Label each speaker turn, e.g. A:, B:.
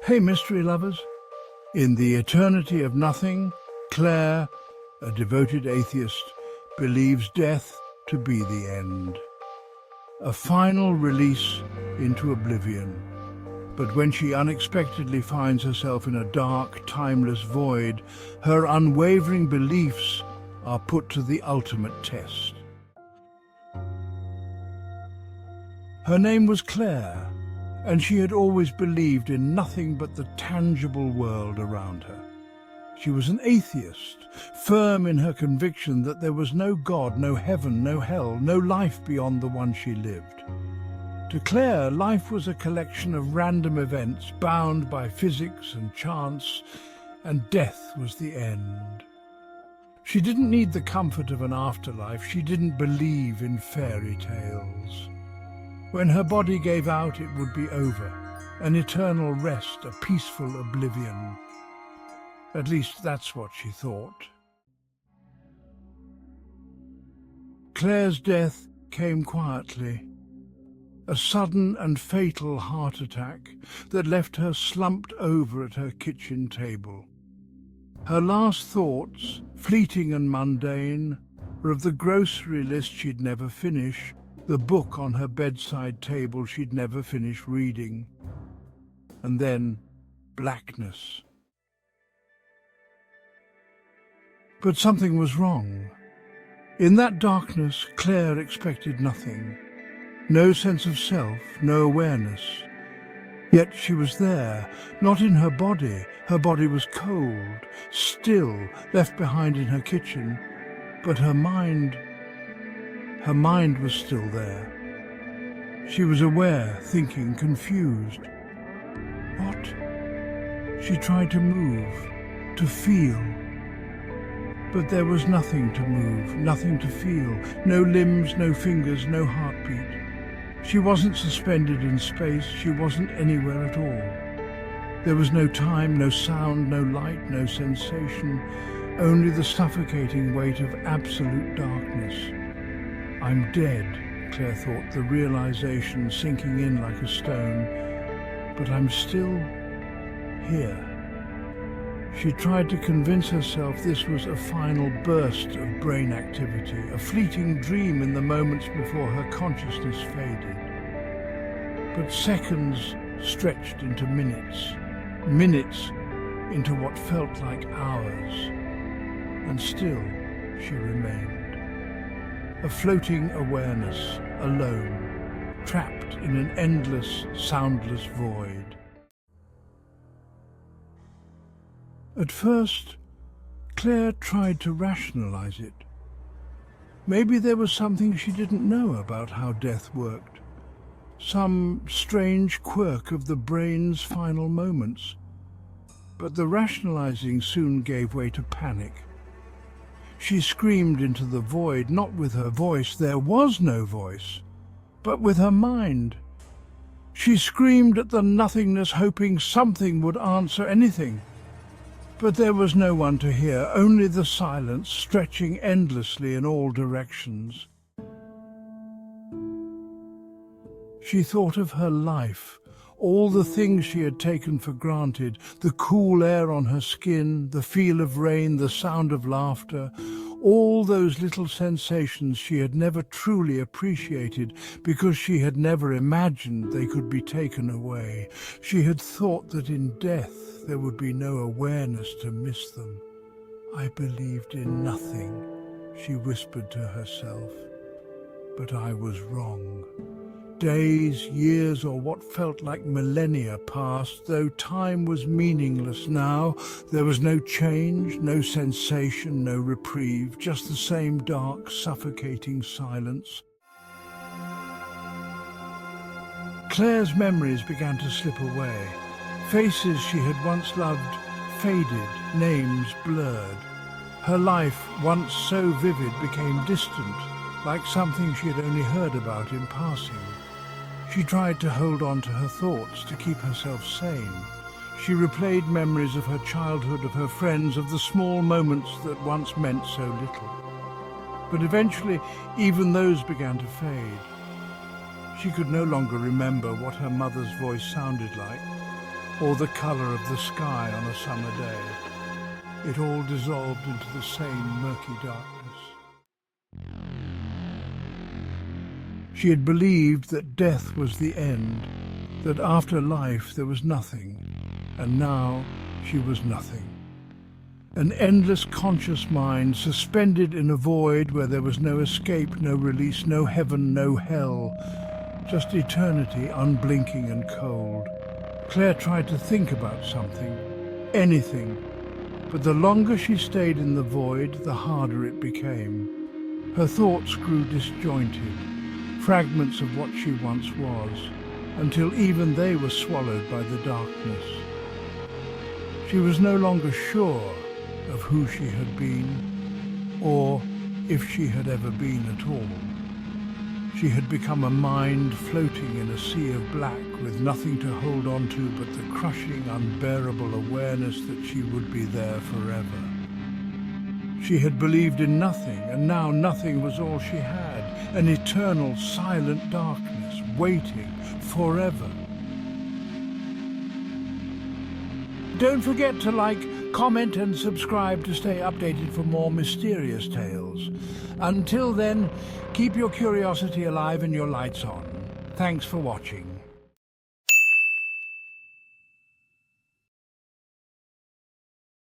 A: Hey, mystery lovers! In the eternity of nothing, Claire, a devoted atheist, believes death to be the end. A final release into oblivion. But when she unexpectedly finds herself in a dark, timeless void, her unwavering beliefs are put to the ultimate test. Her name was Claire, and she had always believed in nothing but the tangible world around her. She was an atheist, firm in her conviction that there was no God, no heaven, no hell, no life beyond the one she lived. To Claire, life was a collection of random events bound by physics and chance, and death was the end. She didn't need the comfort of an afterlife. She didn't believe in fairy tales. When her body gave out, it would be over, an eternal rest, a peaceful oblivion. At least that's what she thought. Claire's death came quietly. A sudden and fatal heart attack that left her slumped over at her kitchen table. Her last thoughts, fleeting and mundane, were of the grocery list she'd never finish, the book on her bedside table she'd never finish reading. And then blackness. But something was wrong. In that darkness, Claire expected nothing. No sense of self, no awareness. Yet she was there, not in her body. Her body was cold, still, left behind in her kitchen. But her mind was still there. She was aware, thinking, confused. What? She tried to move, to feel. But there was nothing to move, nothing to feel. No limbs, no fingers, no heartbeat. She wasn't suspended in space. She wasn't anywhere at all. There was no time, no sound, no light, no sensation. Only the suffocating weight of absolute darkness. I'm dead, Claire thought, the realization sinking in like a stone. But I'm still here. She tried to convince herself this was a final burst of brain activity, a fleeting dream in the moments before her consciousness faded. But seconds stretched into minutes, minutes into what felt like hours. And still she remained. A floating awareness, alone, trapped in an endless, soundless void. At first, Claire tried to rationalize it. Maybe there was something she didn't know about how death worked. Some strange quirk of the brain's final moments. But the rationalizing soon gave way to panic. She screamed into the void, not with her voice, there was no voice, but with her mind. She screamed at the nothingness, hoping something would answer anything. But there was no one to hear, only the silence stretching endlessly in all directions. She thought of her life, all the things she had taken for granted, the cool air on her skin, the feel of rain, the sound of laughter, all those little sensations she had never truly appreciated because she had never imagined they could be taken away. She had thought that in death there would be no awareness to miss them. I believed in nothing, she whispered to herself. But I was wrong. Days, years, or what felt like millennia passed, though time was meaningless now. There was no change, no sensation, no reprieve, just the same dark, suffocating silence. Claire's memories began to slip away. Faces she had once loved faded, names blurred. Her life, once so vivid, became distant, like something she had only heard about in passing. She tried to hold on to her thoughts, to keep herself sane. She replayed memories of her childhood, of her friends, of the small moments that once meant so little. But eventually, even those began to fade. She could no longer remember what her mother's voice sounded like. or the colour of the sky on a summer day. It all dissolved into the same murky darkness. She had believed that death was the end, that after life there was nothing, and now she was nothing. An endless conscious mind suspended in a void where there was no escape, no release, no heaven, no hell, just eternity unblinking and cold. Claire tried to think about something, anything, but the longer she stayed in the void, the harder it became. Her thoughts grew disjointed, fragments of what she once was, until even they were swallowed by the darkness. She was no longer sure of who she had been, or if she had ever been at all. She had become a mind floating in a sea of black with nothing to hold on to but the crushing, unbearable awareness that she would be there forever. She had believed in nothing, and now nothing was all she had, an eternal, silent darkness, waiting forever. Don't forget to like, comment and subscribe to stay updated for more mysterious tales. Until then, keep your curiosity alive and your lights on. Thanks for watching.